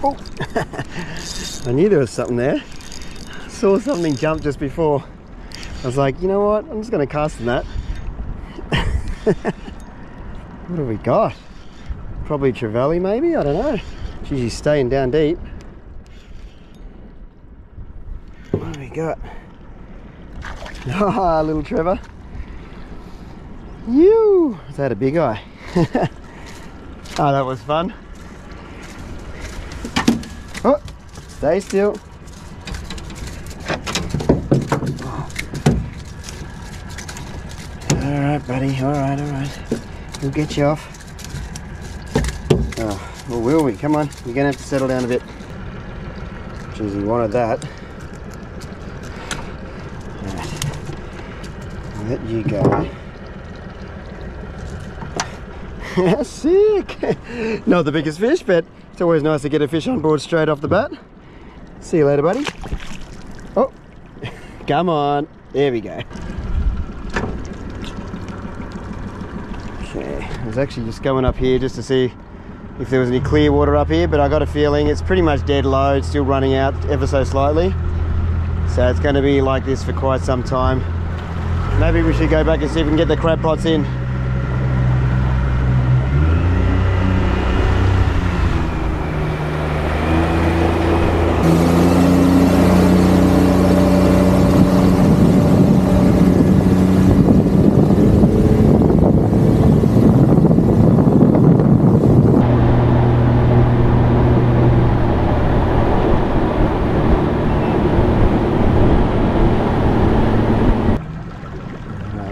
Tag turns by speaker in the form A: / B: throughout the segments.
A: Oh. I knew there was something there. Saw something jump just before. I was like, you know what? I'm just going to cast in that. What have we got? Probably trevally maybe? I don't know. It's usually staying down deep. What have we got? Ah, little Trevor. You! Is that a big eye? Oh, that was fun. Oh, stay still. Alright, buddy. Alright, alright. We'll get you off. Oh, well, will we? Come on. You're going to have to settle down a bit. Jeez, he wanted that. Right. Let you go. Sick! Not the biggest fish, but it's always nice to get a fish on board straight off the bat. See you later, buddy. Oh, come on. There we go. Okay, I was actually just going up here just to see if there was any clear water up here, but I got a feeling it's pretty much dead low. It's still running out ever so slightly. So it's going to be like this for quite some time. Maybe we should go back and see if we can get the crab pots in.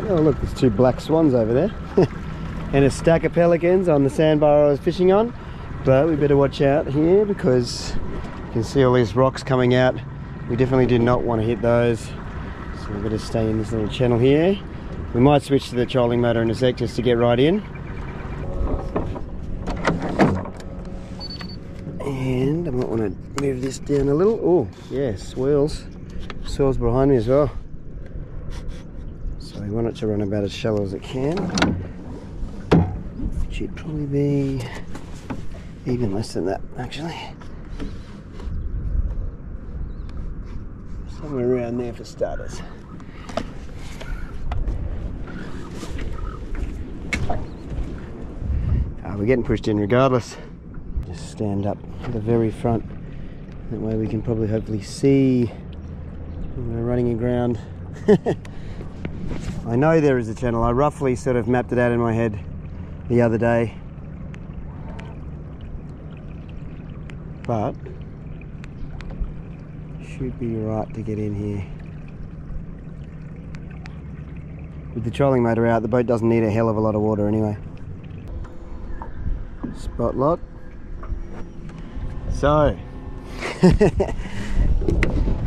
A: Oh look, there's two black swans over there and a stack of pelicans on the sandbar I was fishing on, but we better watch out here because you can see all these rocks coming out. We definitely do not want to hit those, so we better stay in this little channel here. We might switch to the trolling motor in a sec just to get right in. And I might want to move this down a little. Oh yeah, swirls behind me as well. So we want it to run about as shallow as it can. It should probably be even less than that, actually. Somewhere around there for starters. We're getting pushed in regardless. Just stand up at the very front. That way we can probably hopefully see when we're running aground. I know there is a channel. I roughly sort of mapped it out in my head the other day. But should be right to get in here. With the trolling motor out, the boat doesn't need a hell of a lot of water anyway. Spot lock. So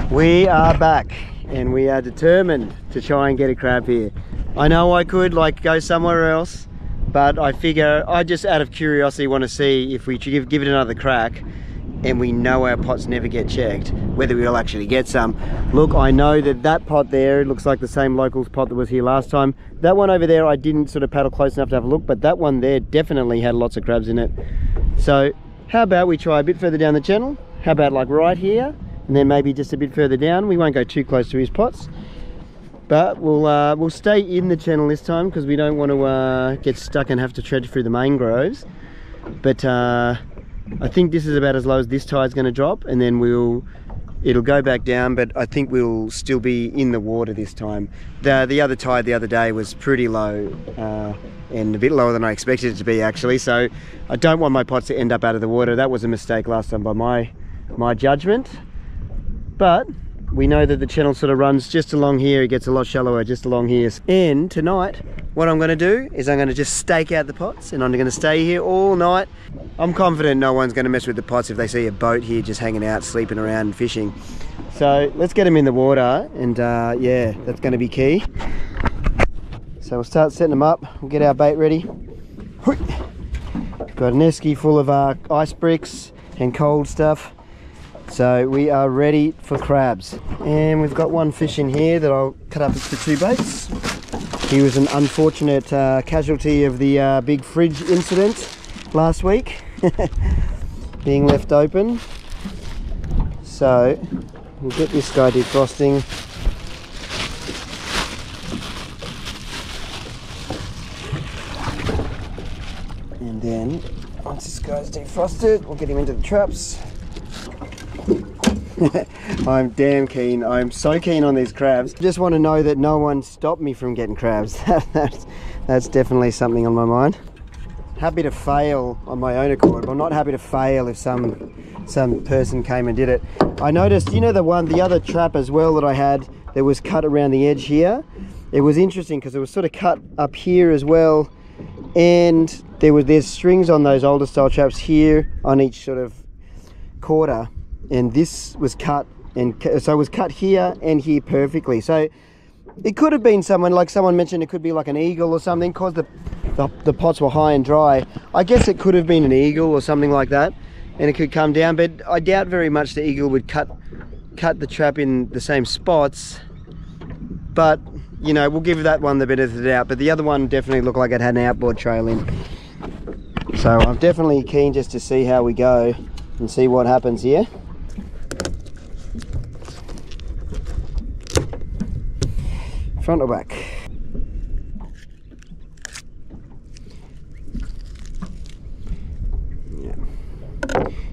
A: we are back and we are determined to try and get a crab here. I know I could like go somewhere else, but I figure I just out of curiosity want to see if we give it another crack, and we know our pots never get checked, whether we'll actually get some. Look, I know that pot there, it looks like the same locals pot that was here last time. That one over there I didn't sort of paddle close enough to have a look, but that one there definitely had lots of crabs in it. So how about we try a bit further down the channel? How about like right here, and then maybe just a bit further down. We won't go too close to his pots, but we'll stay in the channel this time because we don't want to get stuck and have to tread through the mangroves. But I think this is about as low as this tide's going to drop, and then it'll go back down, but I think we'll still be in the water this time. The other tide the other day was pretty low, and a bit lower than I expected it to be actually, so I don't want my pots to end up out of the water. That was a mistake last time by my judgment. But we know that the channel sort of runs just along here. It gets a lot shallower just along here. And tonight, what I'm going to do is I'm going to just stake out the pots, and I'm going to stay here all night. I'm confident no one's going to mess with the pots if they see a boat here just hanging out, sleeping around and fishing. So let's get them in the water, and yeah, that's going to be key. So we'll start setting them up. We'll get our bait ready. Got an esky full of ice bricks and cold stuff. So we are ready for crabs, and we've got one fish in here that I'll cut up into 2 baits. He was an unfortunate casualty of the big fridge incident last week. being left open. So we'll get this guy defrosting. And then once this guy's defrosted, we'll get him into the traps. I'm damn keen. I'm so keen on these crabs. Just want to know that no one stopped me from getting crabs. That's definitely something on my mind. Happy to fail on my own accord, but I'm not happy to fail if some person came and did it. I noticed, you know, the other trap as well that I had that was cut around the edge here. It was interesting because it was sort of cut up here as well, and there's strings on those older style traps here on each sort of quarter, and this was cut, and so it was cut here and here perfectly. So it could have been someone mentioned, it could be like an eagle or something, because the pots were high and dry. I guess it could have been an eagle or something like that, and it could come down, but I doubt very much the eagle would cut the trap in the same spots. But you know, we'll give that one the benefit of the doubt, but the other one definitely looked like it had an outboard trail in. So I'm definitely keen just to see how we go and see what happens here. Front or back? Yeah.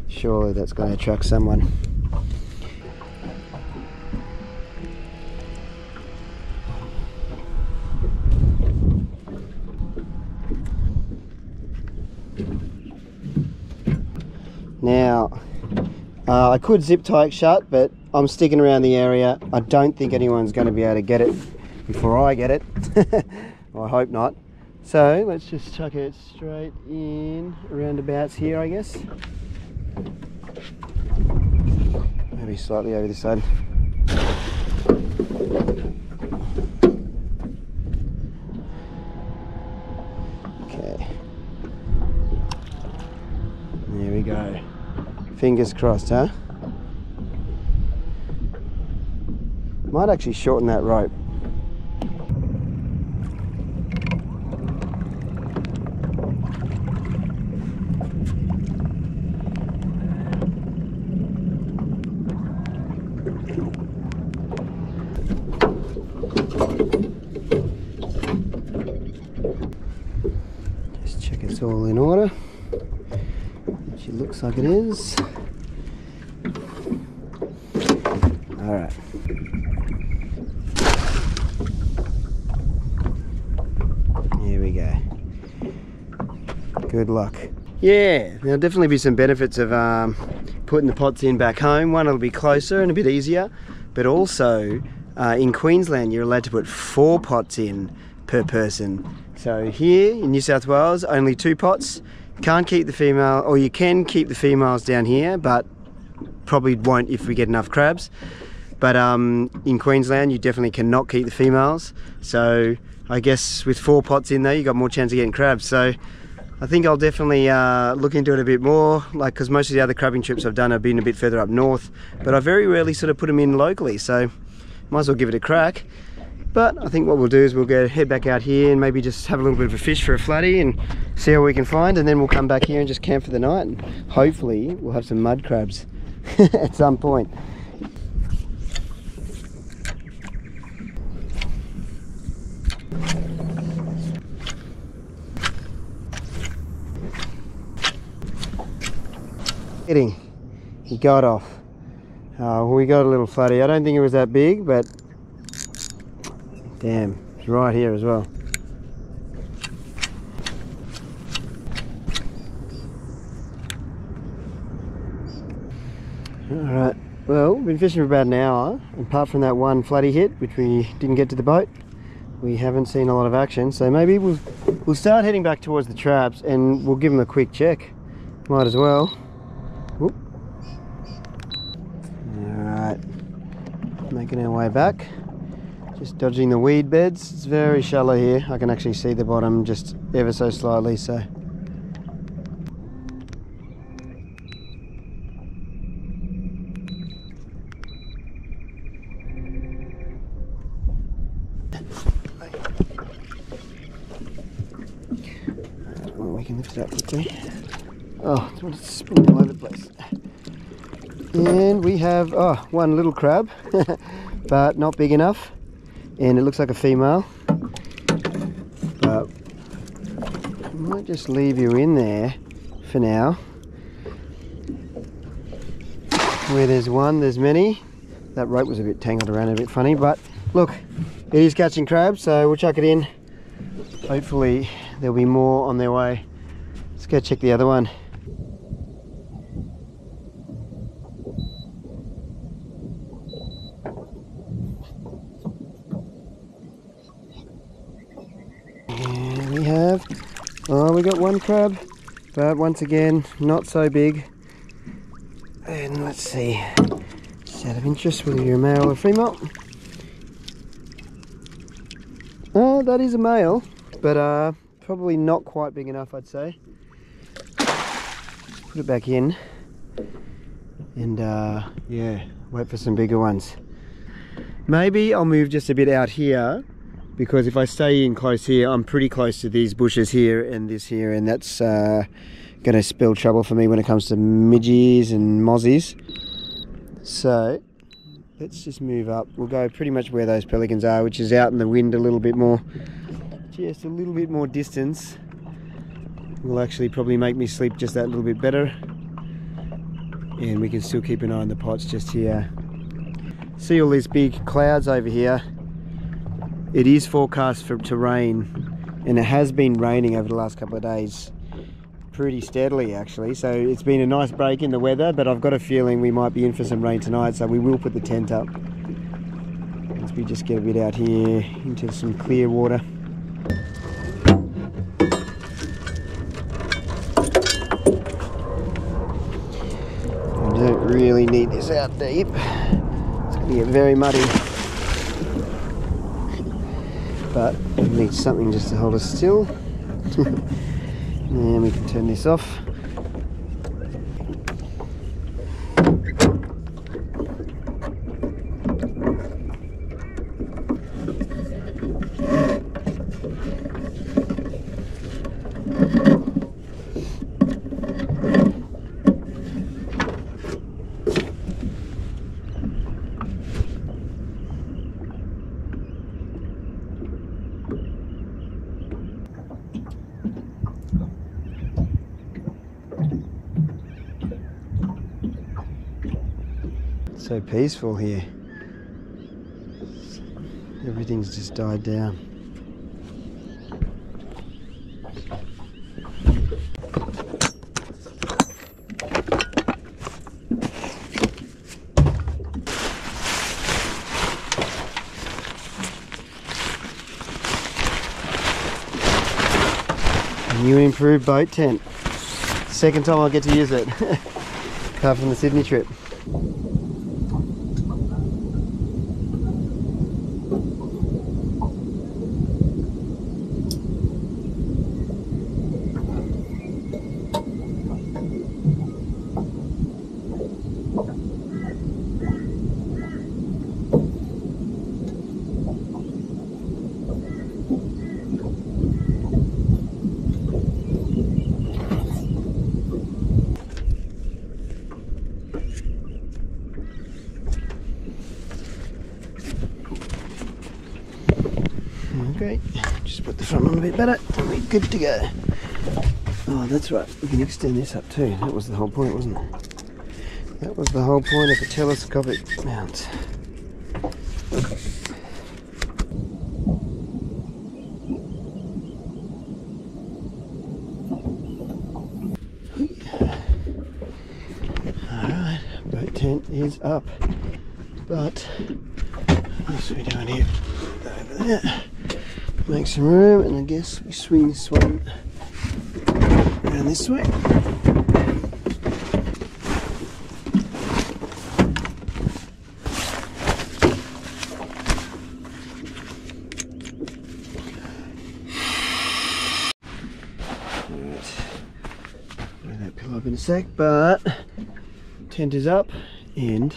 A: Surely that's going to attract someone. Now, I could zip tie it shut, but I'm sticking around the area. I don't think anyone's going to be able to get it before I get it. Well, I hope not. So let's just chuck it straight in roundabouts here, I guess. Maybe slightly over this side. Okay. There we go. Fingers crossed, huh? Might actually shorten that rope. Just check it's all in order. Which it looks like it is. Alright. Here we go. Good luck. Yeah, there'll definitely be some benefits of putting the pots in back home. One, it'll be closer and a bit easier, but also in Queensland you're allowed to put 4 pots in per person. So here in New South Wales, only 2 pots. Can't keep the female, or you can keep the females down here, but probably won't if we get enough crabs. But in Queensland you definitely cannot keep the females, so I guess with 4 pots in there you got more chance of getting crabs. So I think I'll definitely look into it a bit more, like, because most of the other crabbing trips I've done have been a bit further up north, but I very rarely sort of put them in locally, so might as well give it a crack. But I think what we'll do is we'll head back out here and maybe just have a little bit of a fish for a flatty and see what we can find, and then we'll come back here and just camp for the night, and hopefully we'll have some mud crabs at some point. He got off. We got a little flatty. I don't think it was that big, but damn, it's right here as well. Alright, well, we've been fishing for about an hour. Apart from that one flatty hit, which we didn't get to the boat, we haven't seen a lot of action. So maybe we'll start heading back towards the traps and we'll give them a quick check. Might as well. Whoop. Alright, making our way back. Just dodging the weed beds. It's very shallow here. I can actually see the bottom just ever so slightly, so. Well, we can lift it up quickly. Oh, it's spinning all over the place. And we have, one little crab, but not big enough. And it looks like a female. But I might just leave you in there for now. Where there's one, there's many. That rope was a bit tangled around, a bit funny, but look, it is catching crabs, so we'll chuck it in. Hopefully there'll be more on their way. Let's go check the other one. And we have, we got one crab, but once again, not so big. And let's see, just out of interest, whether you're a male or female. That is a male, but probably not quite big enough, I'd say. Put it back in, and yeah, wait for some bigger ones. Maybe I'll move just a bit out here, because if I stay in close here, I'm pretty close to these bushes here and this here, and that's going to spell trouble for me when it comes to midgies and mozzies. So let's just move up. We'll go pretty much where those pelicans are, which is out in the wind a little bit more. Just a little bit more distance will actually probably make me sleep just that little bit better. And we can still keep an eye on the pots just here. See all these big clouds over here. It is forecast to rain, and it has been raining over the last couple of days pretty steadily actually, so it's been a nice break in the weather, but I've got a feeling we might be in for some rain tonight, so we will put the tent up as we just get a bit out here into some clear water. I don't really need this out deep, it's going to get very muddy, but we need something just to hold us still. And we can turn this off. So peaceful here. Everything's just died down. A new improved boat tent. Second time I'll get to use it, apart from the Sydney trip. Okay, just put the front on a bit better and we're good to go. Oh, that's right, we can extend this up too. That was the whole point, wasn't it? That was the whole point of the telescopic mount. Alright, boat tent is up. But what else are we doing here? Over there. Make some room, and I guess we swing this one around this way. Alright, bring that pillow up in a sec, but tent is up, and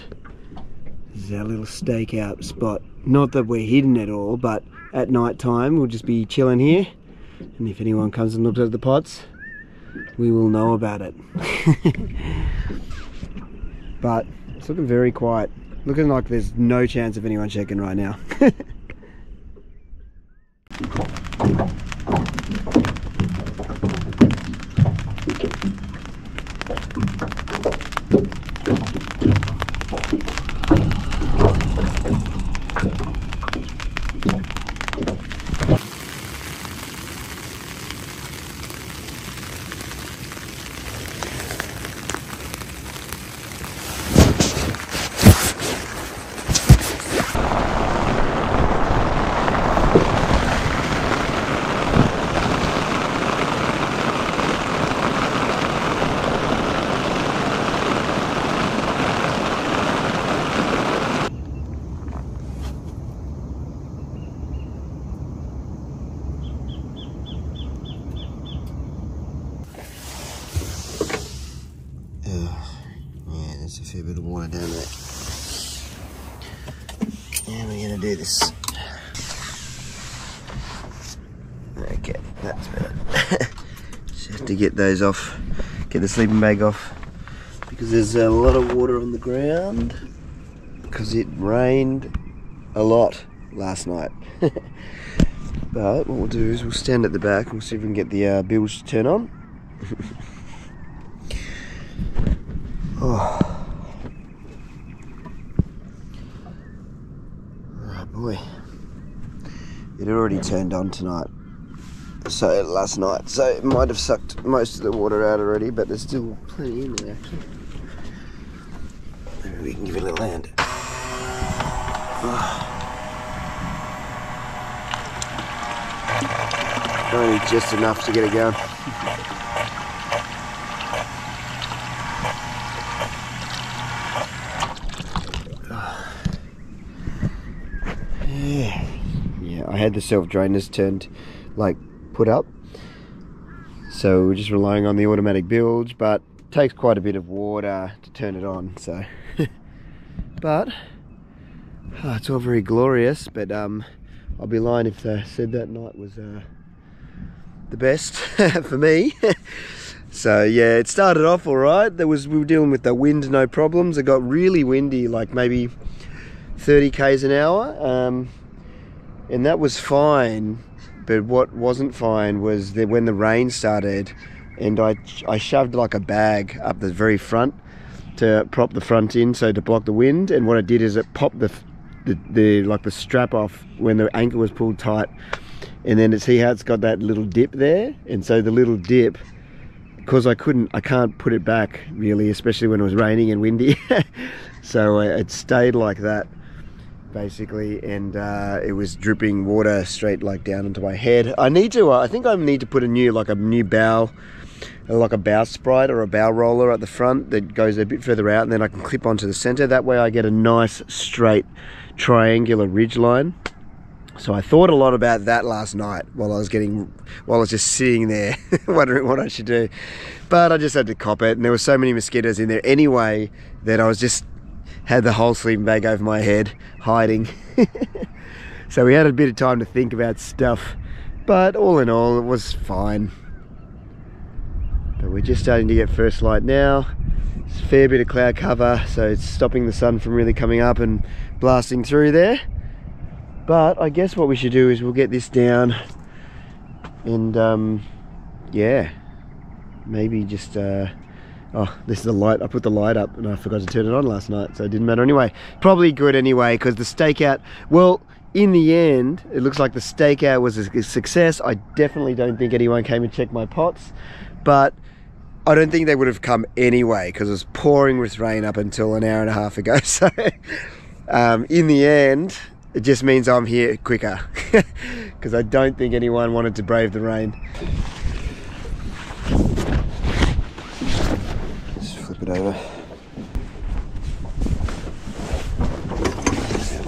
A: this is our little stakeout spot. Not that we're hidden at all, but at night time we'll just be chilling here, and if anyone comes and looks at the pots, we will know about it. But it's looking very quiet. Looking like there's no chance of anyone checking right now. There's a fair bit of water down there. And we're gonna do this. Okay, that's better. Just have to get those off, get the sleeping bag off, because there's a lot of water on the ground, because it rained a lot last night. But what we'll do is we'll stand at the back and we'll see if we can get the bilge to turn on. Oh. Oh boy. It already turned on tonight. So last night. So it might have sucked most of the water out already, but there's still plenty in there actually. Maybe we can give it a little hand. Oh. Only just enough to get it going. Yeah, I had the self-drainers turned, like, put up, so we're just relying on the automatic bilge, but it takes quite a bit of water to turn it on, so but it's all very glorious. But I'll be lying if I said that night was the best for me. So yeah, it started off all right. We were dealing with the wind, no problems. It got really windy, like maybe 30 k's an hour, and that was fine. But what wasn't fine was that when the rain started, and I shoved like a bag up the very front to prop the front in, so to block the wind. And what it did is it popped the strap off when the anchor was pulled tight. And then see how it's got that little dip there, and so the little dip, because I can't put it back really, especially when it was raining and windy. So it stayed like that basically, and it was dripping water straight like down into my head. I think I need to put a new bow, like a bow sprite or a bow roller at the front that goes a bit further out, and then I can clip onto the center. That way I get a nice straight triangular ridge line. So I thought a lot about that last night while I was just sitting there wondering what I should do. But I just had to cop it, and there were so many mosquitoes in there anyway that I was just had the whole sleeping bag over my head hiding. So we had a bit of time to think about stuff, but all in all it was fine. But we're just starting to get first light now. It's a fair bit of cloud cover, so it's stopping the sun from really coming up and blasting through there. But I guess what we should do is we'll get this down and yeah, maybe just oh, this is the light. I put the light up and I forgot to turn it on last night, so it didn't matter anyway. Probably good anyway, because the stakeout, well, in the end it looks like the stakeout was a success. I definitely don't think anyone came and checked my pots, but I don't think they would have come anyway, because it was pouring with rain up until an hour and a half ago. So in the end, it just means I'm here quicker, because I don't think anyone wanted to brave the rain. Just flip it over.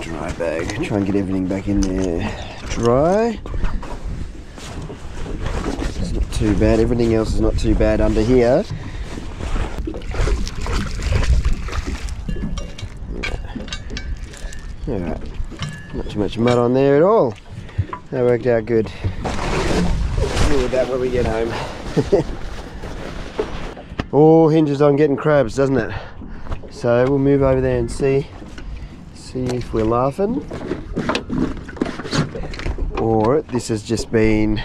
A: Dry bag. Try and get everything back in there dry. It's not too bad. Everything else is not too bad under here. Alright. Not too much mud on there at all. That worked out good. Deal with that when we get home. All hinges on getting crabs, doesn't it? So we'll move over there and see if we're laughing, or this has just been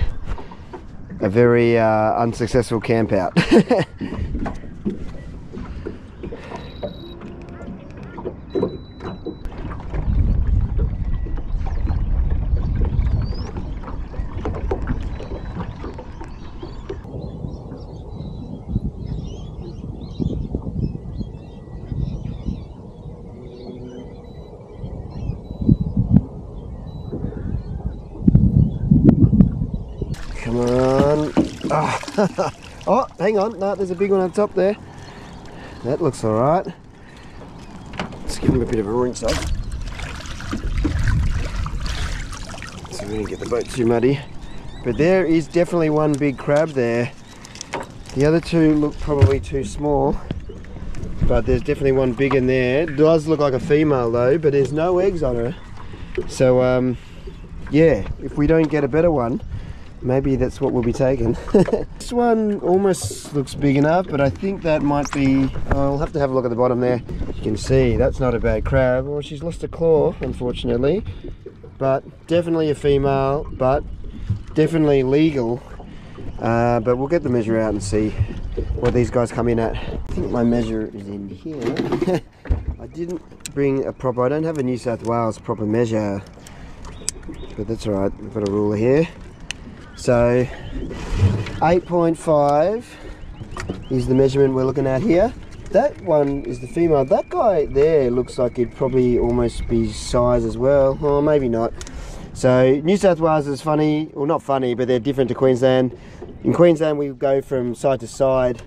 A: a very unsuccessful camp out. Come on. Oh. Oh, hang on. No, there's a big one on top there. That looks all right. Let's give him a bit of a rinse off, so we don't get the boat too muddy. But there is definitely one big crab there. The other two look probably too small, but there's definitely one big in there. It does look like a female though, but there's no eggs on her. So yeah, if we don't get a better one, maybe that's what we'll be taking. This one almost looks big enough, but I think that might be... I'll have to have a look at the bottom there. You can see that's not a bad crab. Well, she's lost a claw, unfortunately. But definitely a female, but definitely legal. But we'll get the measure out and see what these guys come in at. I think my measure is in here. I didn't bring a proper... I don't have a New South Wales proper measure. But that's alright, I've got a ruler here. So 8.5 is the measurement we're looking at here. That one is the female. That guy there looks like it'd probably almost be size as well. Or maybe not. So New South Wales is funny, well not funny, but they're different to Queensland. In Queensland we go from side to side.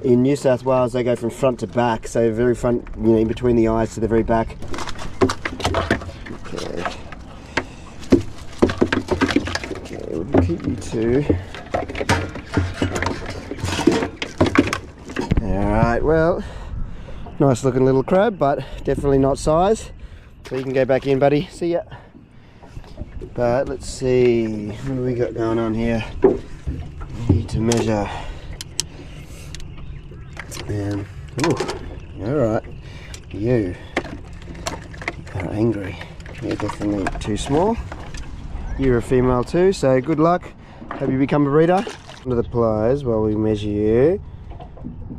A: In New South Wales they go from front to back. So very front, you know, in between the eyes to the very back. Keep you two. Alright, well, nice looking little crab, but definitely not size. So you can go back in, buddy. See ya. But let's see, what do we got going on here? We need to measure. Alright, you are angry. You're definitely too small. You're a female too, so good luck. Hope you become a breeder. Under the pliers while we measure you.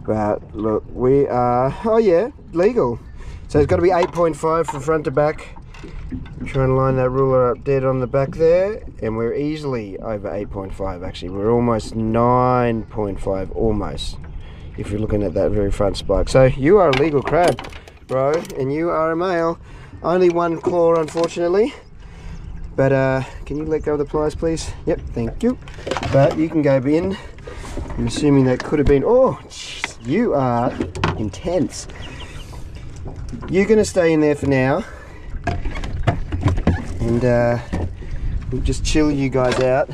A: But look, we are, oh yeah, legal. So it's got to be 8.5 from front to back. Try and line that ruler up dead on the back there, and we're easily over 8.5 actually. We're almost 9.5, almost, if you're looking at that very front spike. So you are a legal crab, bro, and you are a male. Only one claw, unfortunately. But can you let go of the pliers, please? Yep, thank you. But you can go in. I'm assuming that could have been... Oh, geez, you are intense. You're going to stay in there for now. And we'll just chill you guys out.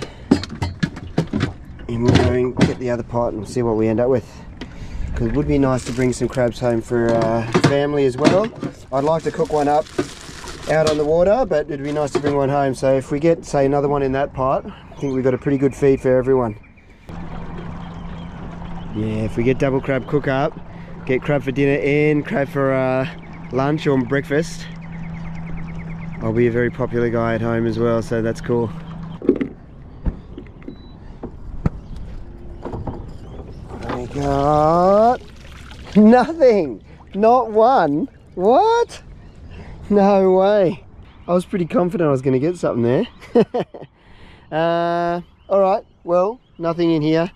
A: And we'll go and get the other pot and see what we end up with. Because it would be nice to bring some crabs home for family as well. I'd like to cook one up out on the water, but it'd be nice to bring one home. So if we get, say, another one in that pot, I think we've got a pretty good feed for everyone. Yeah, if we get double crab cook up, get crab for dinner and crab for lunch or breakfast, I'll be a very popular guy at home as well, so that's cool. I got nothing, not one. What? No way. I was pretty confident I was going to get something there. Alright, well, nothing in here.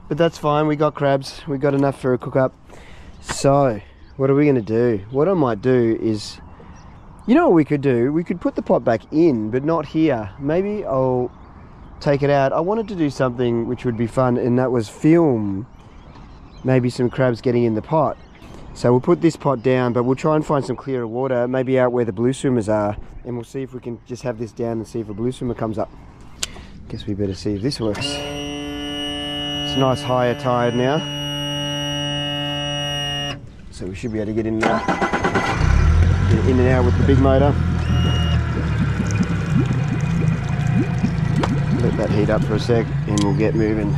A: But that's fine, we got crabs. We got enough for a cook up. So, what are we going to do? What I might do is... You know what we could do? We could put the pot back in, but not here. Maybe I'll take it out. I wanted to do something which would be fun, and that was film maybe some crabs getting in the pot. So we'll put this pot down, but we'll try and find some clearer water, maybe out where the blue swimmers are, and we'll see if we can just have this down and see if a blue swimmer comes up. Guess we better see if this works. It's a nice higher tide now, so we should be able to get in there, get in and out with the big motor. Let that heat up for a sec and we'll get moving.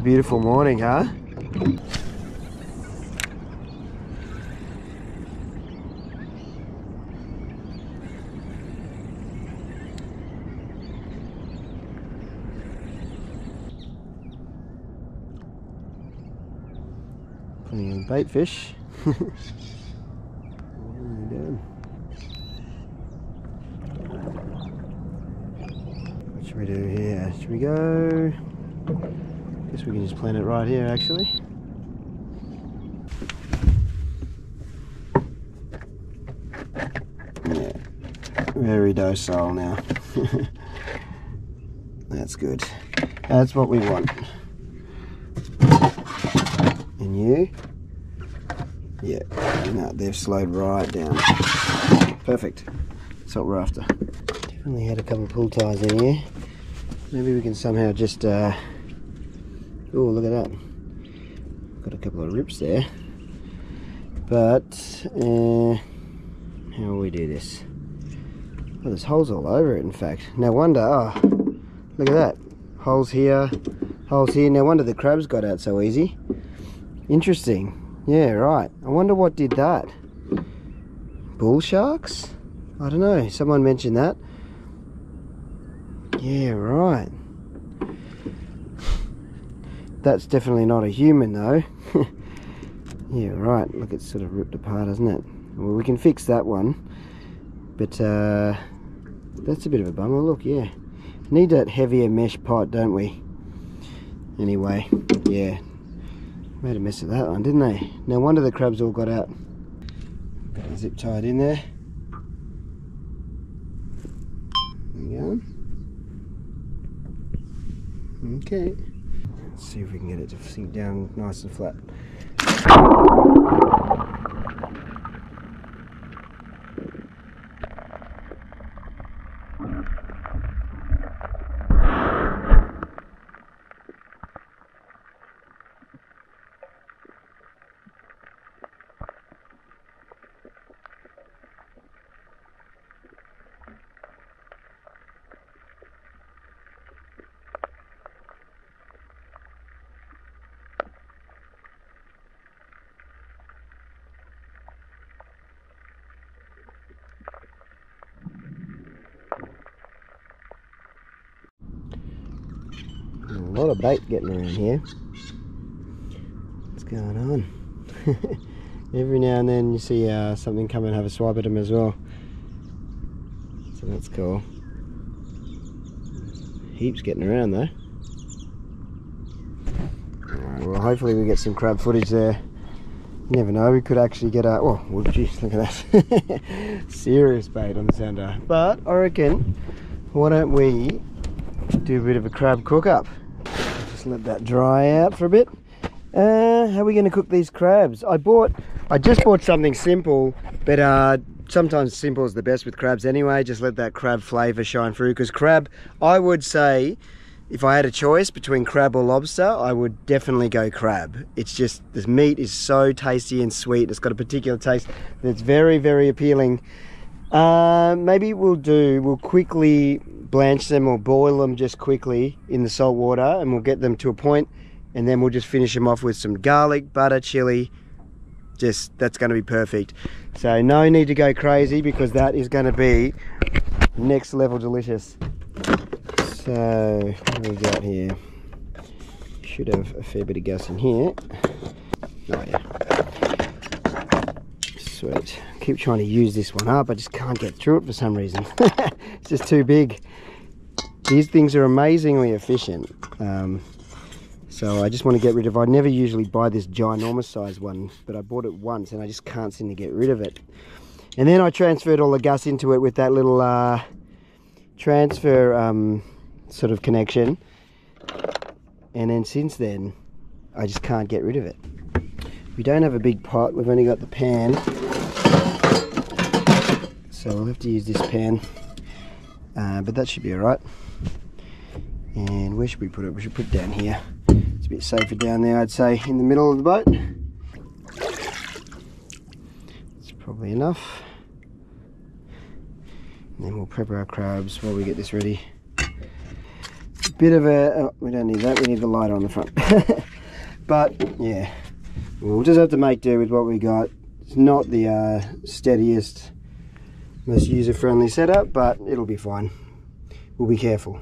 A: beautiful morning, huh? Plenty of bait fish. What are you doing? What should we do here? Should we go? Guess we can just plant it right here actually. Yeah, very docile now. That's good. That's what we want. And you? Yeah, no, they've slowed right down. Perfect. That's what we're after. Definitely had a couple of pull ties in here. Maybe we can somehow just oh, look at that. Got a couple of rips there. But how will we do this? Oh, there's holes all over it, in fact. No wonder. Oh, look at that. Holes here, holes here. No wonder the crabs got out so easy. Interesting. Yeah, right. I wonder what did that. Bull sharks? I don't know. Someone mentioned that. Yeah, right. That's definitely not a human though. Yeah, right. Look, it's sort of ripped apart, isn't it? Well, we can fix that one. But that's a bit of a bummer. Look, yeah. Need that heavier mesh pot, don't we? Anyway, yeah. Made a mess of that one, didn't they? No wonder the crabs all got out. Got a zip tied in there. There we go. Okay. Let's see if we can get it to sink down nice and flat. A lot of bait getting around here. What's going on? Every now and then you see something come and have a swipe at them as well. So that's cool. Heaps getting around though. Alright, well hopefully we get some crab footage there. You never know, we could actually get a... Oh, well, geez, look at that. Serious bait on the sounder. But I reckon, why don't we do a bit of a crab cook up? Just let that dry out for a bit. How are we going to cook these crabs? I just bought something simple, but sometimes simple is the best with crabs anyway. Just let that crab flavour shine through, because crab, I would say, if I had a choice between crab or lobster, I would definitely go crab. It's just, this meat is so tasty and sweet. It's got a particular taste that's very, very appealing. Maybe we'll quickly blanch them or boil them just quickly in the salt water, and we'll get them to a point, and then we'll just finish them off with some garlic, butter, chili. That's going to be perfect. So no need to go crazy, because that is going to be next level delicious. So what do we got here? Should have a fair bit of gas in here. Oh yeah. Sweet. I keep trying to use this one up, I just can't get through it for some reason. It's just too big. These things are amazingly efficient. So I just want to get rid of, I never usually buy this ginormous size one, but I bought it once and I just can't seem to get rid of it. And then I transferred all the gas into it with that little transfer sort of connection, and then since then I just can't get rid of it. We don't have a big pot, we've only got the pan, so we'll have to use this pan, but that should be alright. And where should we put it? We should put it down here. It's a bit safer down there, I'd say, in the middle of the boat. It's probably enough. And then we'll prep our crabs while we get this ready. bit of a, we don't need that, we need the light on the front. But yeah, we'll just have to make do with what we got. It's not the steadiest, most user-friendly setup, but it'll be fine. We'll be careful.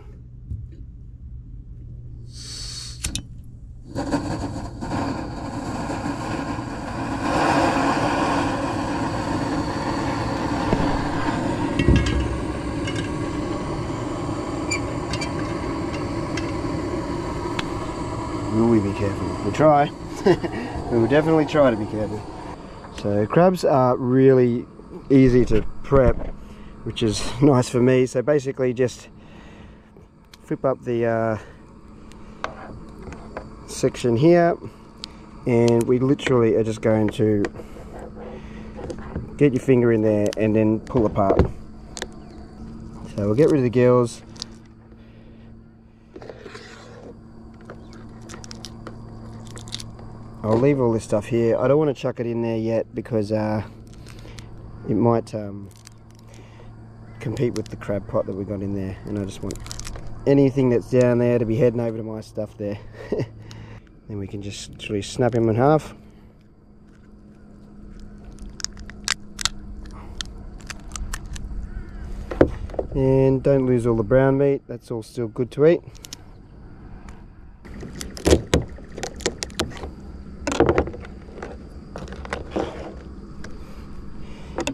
A: Will we be careful? We'll try. We will definitely try to be careful. So crabs are really easy to prep, which is nice for me. So basically just flip up the section here, and we literally are just going to get your finger in there and then pull apart. So we'll get rid of the gills. I'll leave all this stuff here. I don't want to chuck it in there yet because it might compete with the crab pot that we got in there, and I just want anything that's down there to be heading over to my stuff there. Then we can just literally snap him in half. And don't lose all the brown meat, that's all still good to eat.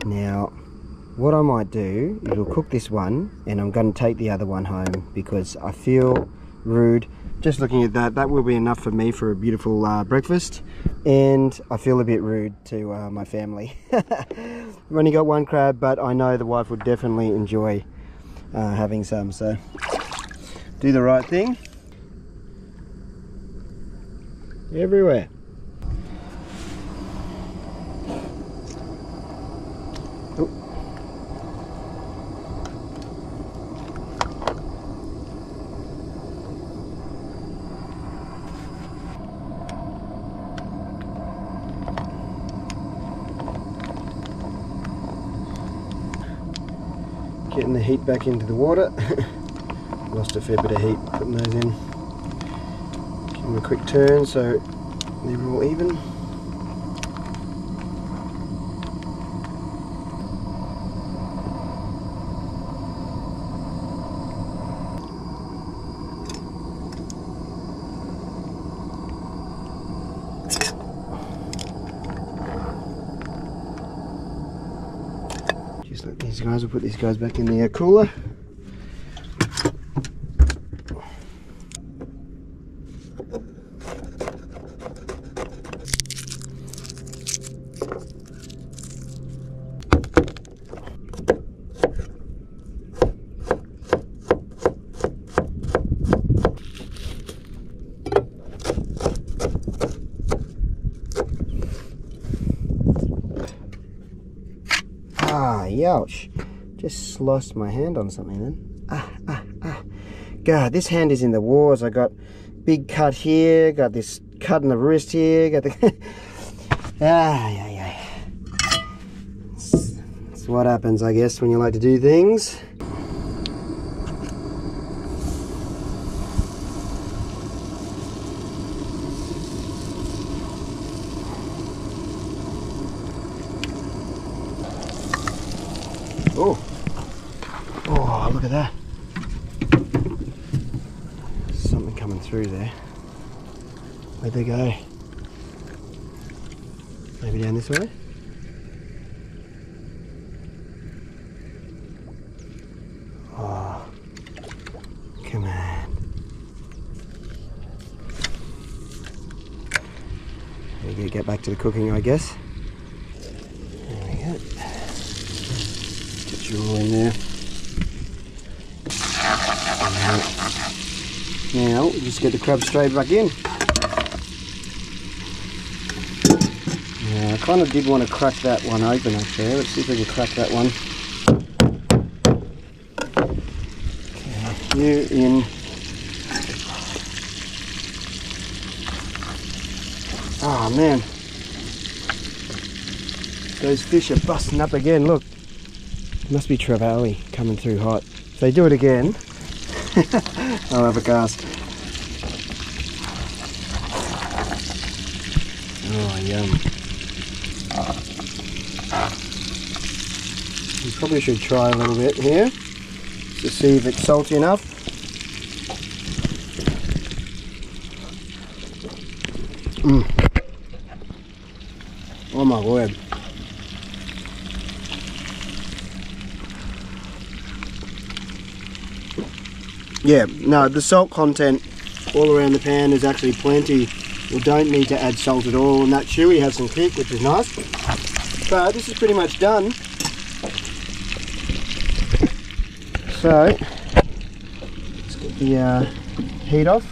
A: Now, what I might do is we'll cook this one, and I'm going to take the other one home because I feel rude. Just looking at that, that will be enough for me for a beautiful breakfast, and I feel a bit rude to my family. I've only got one crab, but I know the wife would definitely enjoy having some, so do the right thing. Everywhere. Getting the heat back into the water. Lost a fair bit of heat putting those in. Give them a quick turn so they're all even. Just let these guys, we'll put these guys back in the cooler. Ah, youch. Just sliced my hand on something then. God, this hand is in the wars. I got big cut here, got this cut in the wrist here, got the... yeah. That's what happens, I guess, when you like to do things. Oh, look at that. Something coming through there. Where'd they go? Maybe down this way? Oh, come on. There you go, get back to the cooking, I guess. There we go. Get you all in there. Now, we just get the crab straight back in. Now, I kind of did want to crack that one open up there. Let's see if we can crack that one. Okay, you in. Oh man, those fish are busting up again. Look, must be trevally coming through hot. If they do it again, I'll have a cast. Oh, yum. You probably should try a little bit here to see if it's salty enough. Oh my word. Yeah, no, the salt content all around the pan is actually plenty. You don't need to add salt at all, and that chewy has some kick, which is nice. But this is pretty much done. So, let's get the heat off.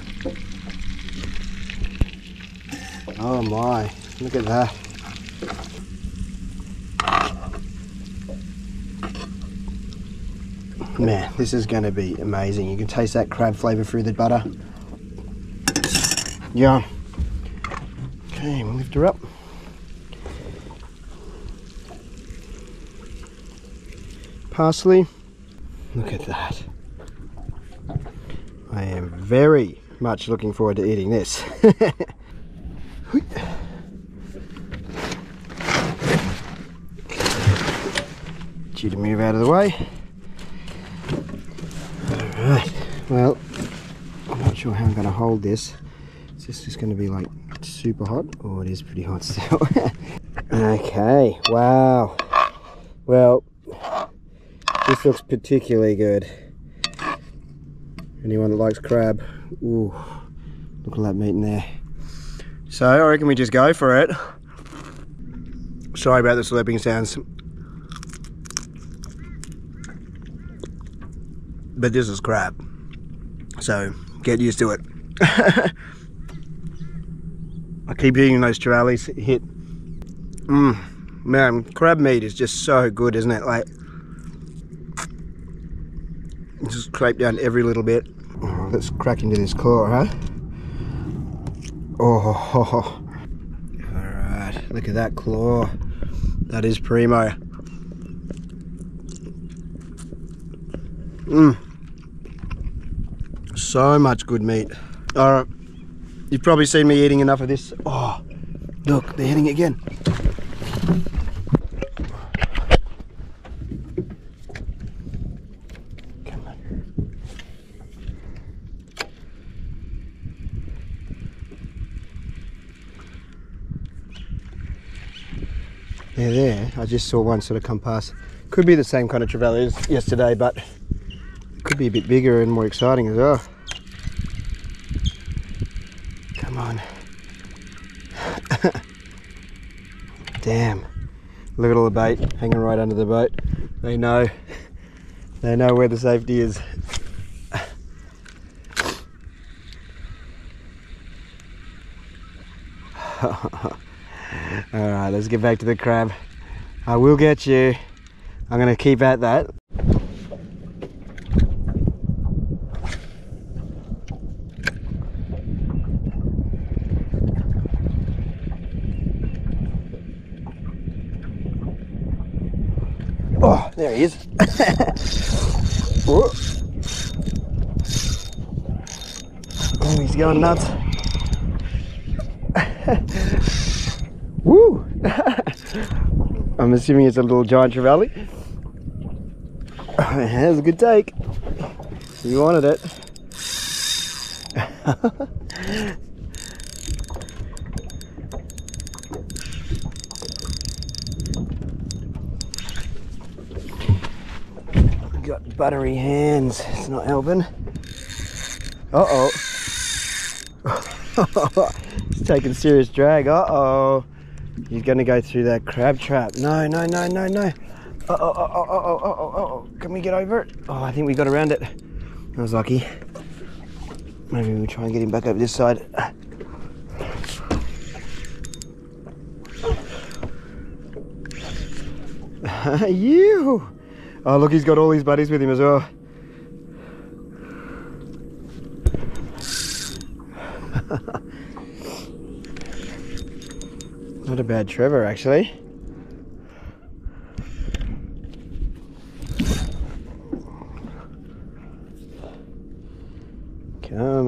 A: Oh my, look at that. Man, this is going to be amazing. You can taste that crab flavour through the butter. Yeah. Okay, we'll lift her up. Parsley. Look at that. I am very much looking forward to eating this. Get you to move out of the way. Alright, well, I'm not sure how I'm going to hold this. Is this just going to be like super hot? Oh, it is pretty hot still. Okay, wow. Well, this looks particularly good. Anyone that likes crab, ooh, look at that meat in there. So I reckon we just go for it. Sorry about the slurping sounds. But this is crab, so get used to it. I keep eating those trevallies hit. Man, crab meat is just so good, isn't it? Like, just scrape down every little bit. Oh, let's crack into this claw, huh? Oh, alright, look at that claw. That is primo. So much good meat. Alright, you've probably seen me eating enough of this. Oh, look, they're hitting again. Come on. They're there. I just saw one sort of come past. Could be the same kind of trevally as yesterday, but it could be a bit bigger and more exciting as well. Come on. Damn. Look at all the bait hanging right under the boat. They know where the safety is. Alright, let's get back to the crab. I will get you. I'm going to keep at that. Oh, there he is. Oh, he's going nuts. Woo! I'm assuming it's a little giant trevally. That was a good take. You wanted it. Got buttery hands. It's not helping. Uh-oh. He's taking serious drag. Uh-oh. He's going to go through that crab trap. No, no, no, no, no. Uh-oh. Can we get over it? Oh, I think we got around it. I was lucky. Maybe we'll try and get him back over this side. You! Oh, look, he's got all his buddies with him as well. Not a bad Trevor, actually.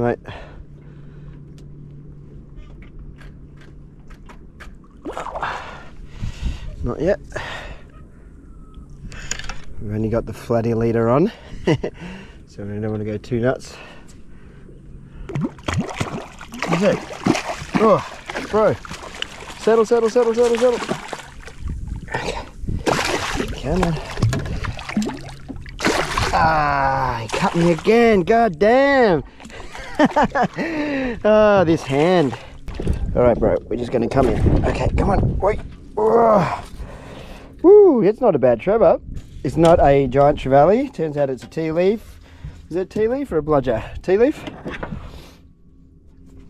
A: mate. Not yet. We've only got the flatty leader on, so we don't want to go too nuts. What's that? Oh, bro. Settle, settle, settle, settle, settle. Okay. Come on. Ah, he cut me again. God damn. Ah, this hand. All right, bro. We're just going to come in. Okay, come on. Wait. Oh. Woo, it's not a bad trevor. It's not a giant trevally. Turns out it's a tea leaf. Is it a tea leaf or a bludger? Tea leaf?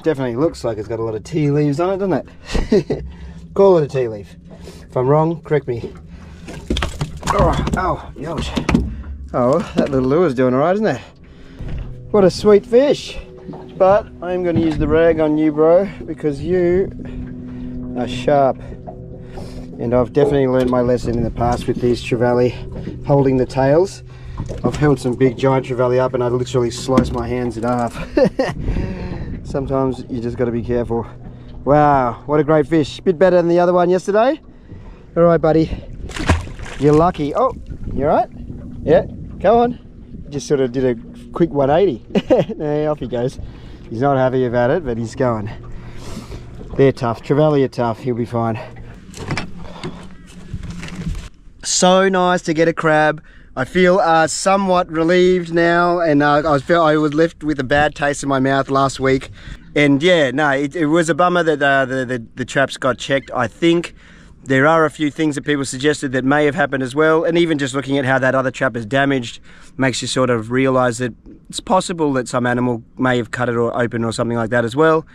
A: Definitely looks like it's got a lot of tea leaves on it, doesn't it? Call it a tea leaf. If I'm wrong, correct me. Oh, oh, gosh. Oh, that little lure's doing alright, isn't it? What a sweet fish. But I'm going to use the rag on you, bro, because you are sharp. And I've definitely learned my lesson in the past with these trevally holding the tails. I've held some big giant trevally up and I literally sliced my hands in half. Sometimes you just got to be careful. Wow, what a great fish. Bit better than the other one yesterday. All right, buddy. You're lucky. Oh, you all right? Yeah, come on. Just sort of did a quick 180. No, off he goes. He's not happy about it, but he's going. They're tough. Trevally are tough. He'll be fine. So nice to get a crab. I feel somewhat relieved now, and I was left with a bad taste in my mouth last week. And yeah, no, it was a bummer that the traps got checked. I think there are a few things that people suggested that may have happened as well, and even just looking at how that other trap is damaged makes you sort of realise that it's possible that some animal may have cut it or open or something like that as well.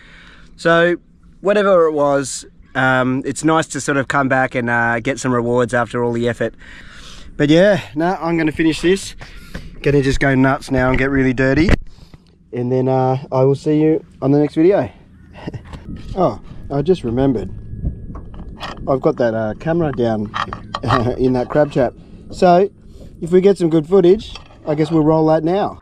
A: So whatever it was, it's nice to sort of come back and get some rewards after all the effort. But yeah, no, I'm going to finish this. Gonna just go nuts now and get really dirty. And then I will see you on the next video. Oh, I just remembered. I've got that camera down in that crab trap. So, if we get some good footage, I guess we'll roll that now.